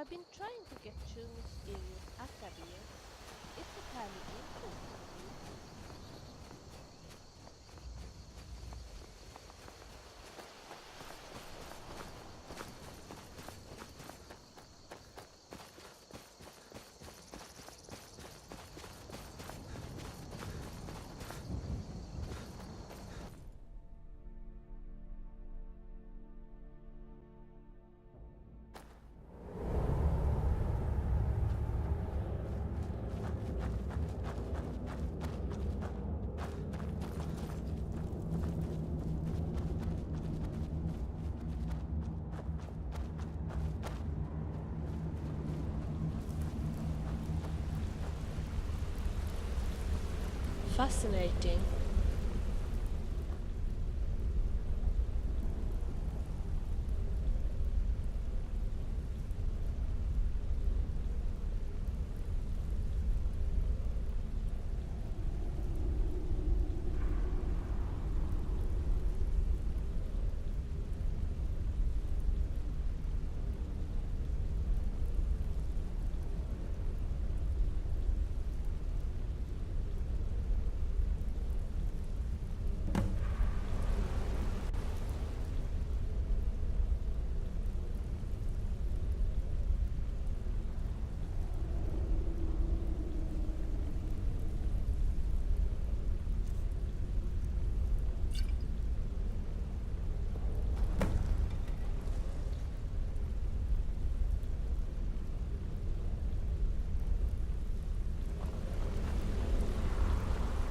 I've been trying to get through Mysterious Academy. It's entirely interesting. Fascinating.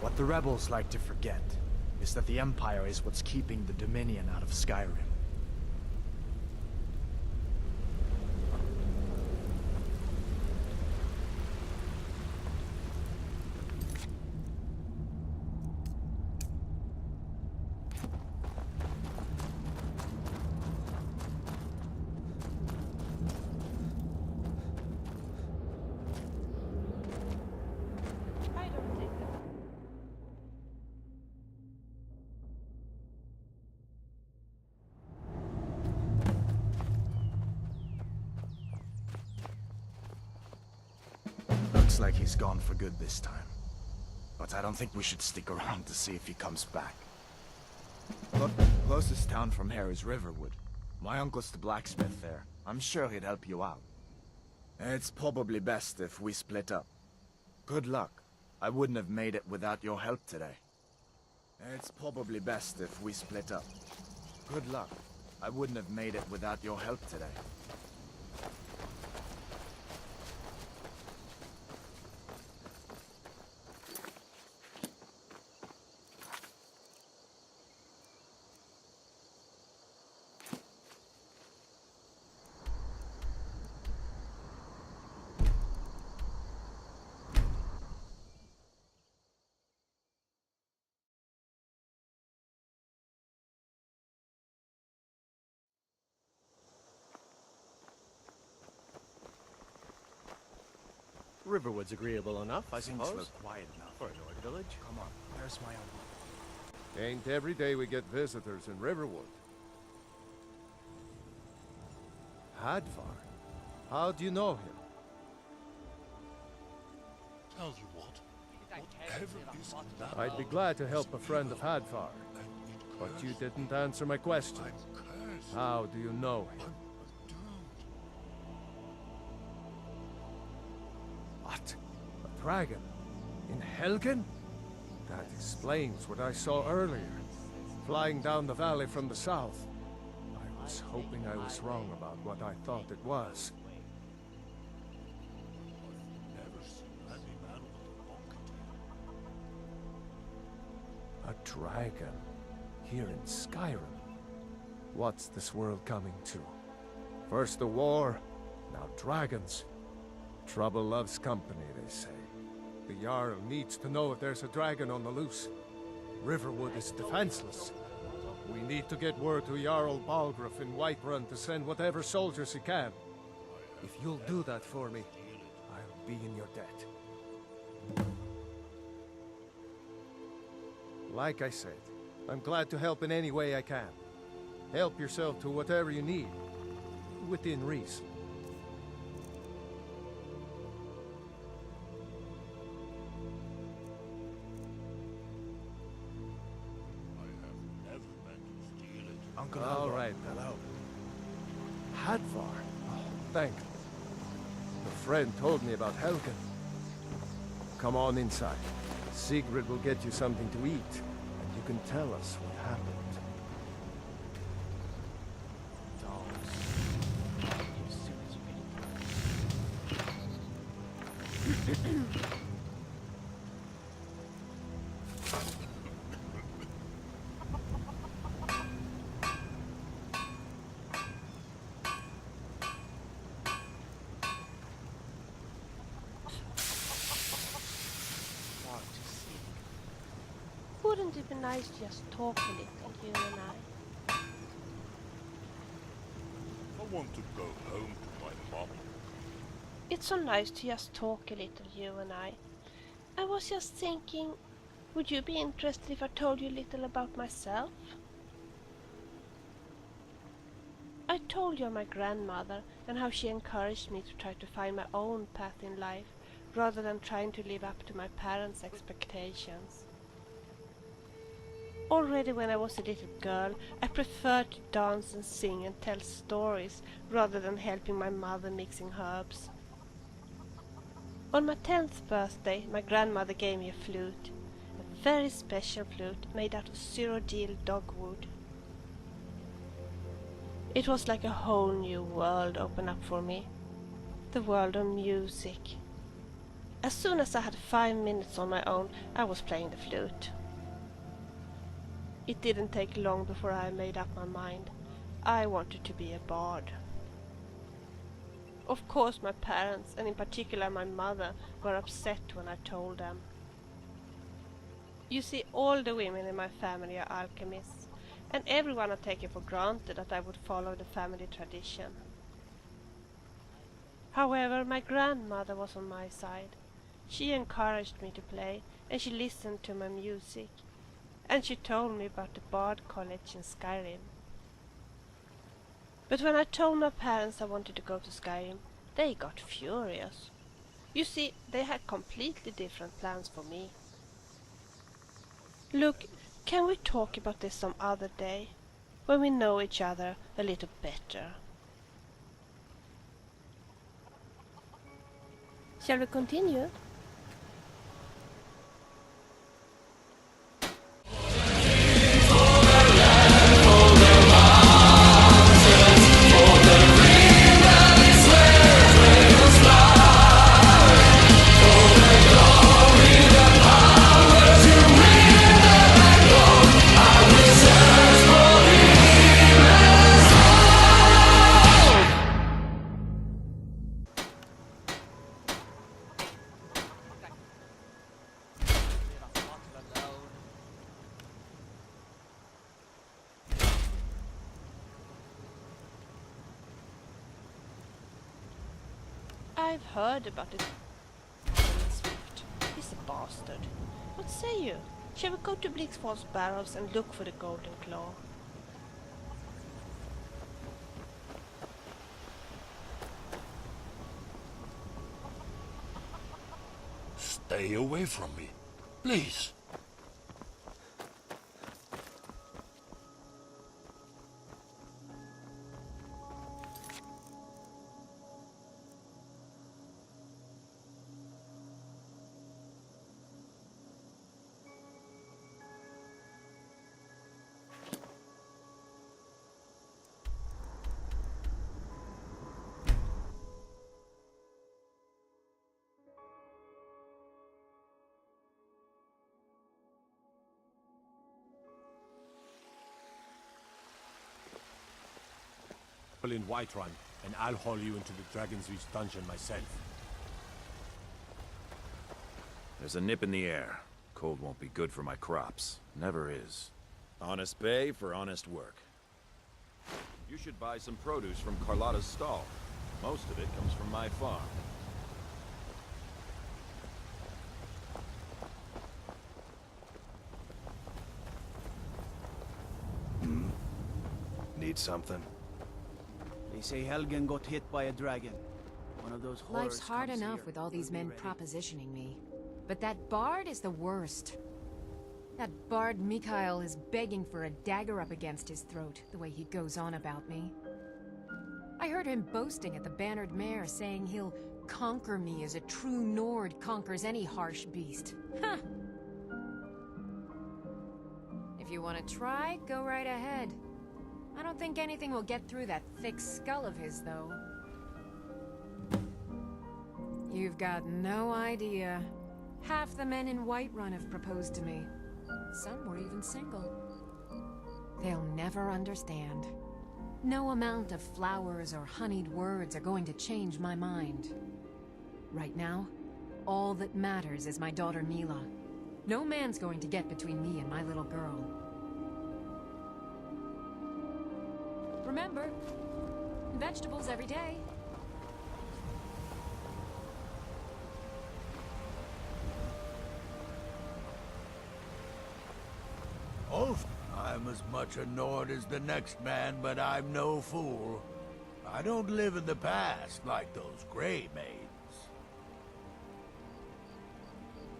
What the rebels like to forget is that the Empire is what's keeping the Dominion out of Skyrim. I don't think that. Looks like he's gone for good this time. But I don't think we should stick around to see if he comes back. Look, closest town from here is Riverwood. My uncle's the blacksmith there. I'm sure he'd help you out. It's probably best if we split up. Good luck. I wouldn't have made it without your help today. It's probably best if we split up. Good luck. I wouldn't have made it without your help today. Riverwood's agreeable enough, I Things suppose. look quiet enough. For an orc village. Come on, where's my uncle? Ain't every day we get visitors in Riverwood. Hadvar? How do you know him? Tell you what, whatever is in that I'd be glad to help a friend of Hadvar, but you didn't answer my question. I'm cursed. How do you know him? I'm doomed. What? A dragon? In Helgen? That explains what I saw earlier, flying down the valley from the south. I was hoping I was wrong about what I thought it was. dragon here in Skyrim. What's this world coming to? First the war, now dragons. Trouble loves company, they say. The Jarl needs to know if there's a dragon on the loose. Riverwood is defenseless. We need to get word to Jarl Balgruuf in Whiterun to send whatever soldiers he can. If you'll do that for me, I'll be in your debt. Like I said, I'm glad to help in any way I can. Help yourself to whatever you need, within reason. Uncle All Halvor. right, Hello. Hadvar. Oh, thank you. A friend told me about Helgen. Come on inside. Sigrid will get you something to eat, and you can tell us what happened. Wouldn't it be nice to just talk a little, you and I? I want to go home to my mom. It's so nice to just talk a little, you and I. I was just thinking, would you be interested if I told you a little about myself? I told you of my grandmother and how she encouraged me to try to find my own path in life, rather than trying to live up to my parents' expectations. Already when I was a little girl, I preferred to dance and sing and tell stories rather than helping my mother mixing herbs. On my 10th birthday, my grandmother gave me a flute, a very special flute made out of Cyrodiil dogwood. It was like a whole new world opened up for me, the world of music. As soon as I had 5 minutes on my own, I was playing the flute. It didn't take long before I made up my mind. I wanted to be a bard. Of course my parents, and in particular my mother, were upset when I told them. You see, all the women in my family are alchemists, and everyone had taken for granted that I would follow the family tradition. However, my grandmother was on my side. She encouraged me to play, and she listened to my music. And she told me about the Bard College in Skyrim. But when I told my parents I wanted to go to Skyrim, they got furious. You see, they had completely different plans for me. Look, can we talk about this some other day, when we know each other a little better? Shall we continue? I've heard about this Swift. He's a bastard. What say you? Shall we go to Blixfall's barrows and look for the golden claw? Stay away from me, please. Pull in Whiterun, and I'll haul you into the Dragon's Reach dungeon myself. There's a nip in the air. Cold won't be good for my crops. Never is. Honest pay for honest work. You should buy some produce from Carlotta's stall. Most of it comes from my farm. Need something? They say Helgen got hit by a dragon. One of those horrors. Life's hard comes enough here. with all these We'll be men ready. propositioning me. But that bard is the worst. That bard Mikhail is begging for a dagger up against his throat, the way he goes on about me. I heard him boasting at the Bannered Mare, saying he'll conquer me as a true Nord conquers any harsh beast. Huh! If you want to try, go right ahead. I don't think anything will get through that thick skull of his, though. You've got no idea. Half the men in Whiterun have proposed to me. Some were even single. They'll never understand. No amount of flowers or honeyed words are going to change my mind. Right now, all that matters is my daughter Mila. No man's going to get between me and my little girl. Remember, vegetables every day. Ulf, I'm as much a Nord as the next man, but I'm no fool. I don't live in the past like those Grey Maids.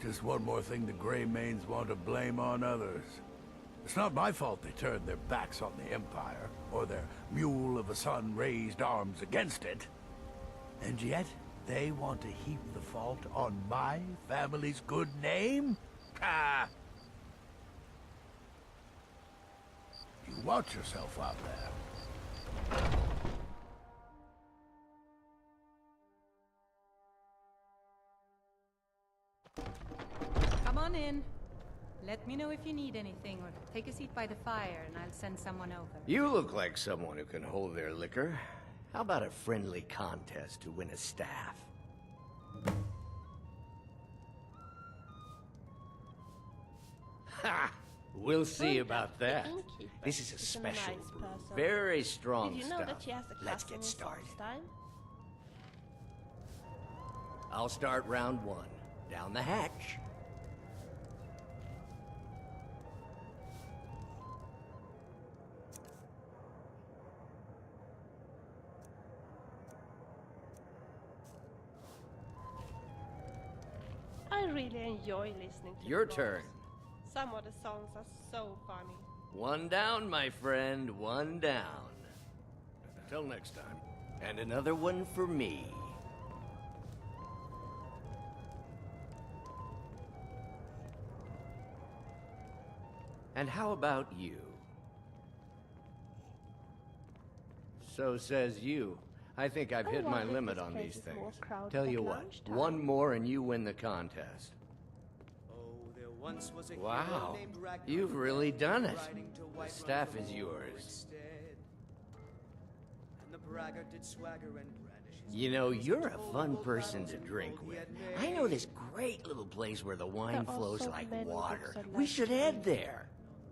Just one more thing the Grey Maids want to blame on others. It's not my fault they turned their backs on the Empire, or their mule of a son raised arms against it. And yet, they want to heap the fault on my family's good name? Ah! You watch yourself out there. Come on in. Let me know if you need anything, or take a seat by the fire and I'll send someone over. You look like someone who can hold their liquor. How about a friendly contest to win a staff? Ha! We'll see about that. Innkeeper This is a is a special nice brew. person. Very strong Did you know stuff. that she has a Let's cousin get in started. Solstheim? I'll start round one. Down the hatch. I really enjoy listening to Your the turn. dwarves. Some of the songs are so funny. One down, my friend. One down. Till next time. And another one for me. And how about you? So says you. I think I've I hit my wonder if limit this on place these is more things. crowded Tell at you what, lunchtime. one more and you win the contest. Oh, there once was a hero Wow, named Ragnar, you've really done it. riding to The Whiterun staff from is War yours. instead. And the braggart did swagger and brandish his You know, weapons you're and a told fun old person battles to and drink gold he with. had I know made. this great little place where the wine There are flows so like many water. books I We like should to head read. there.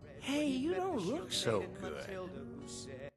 Red, Hey, when he you met don't the look shield so maiden good. Matilda, who said,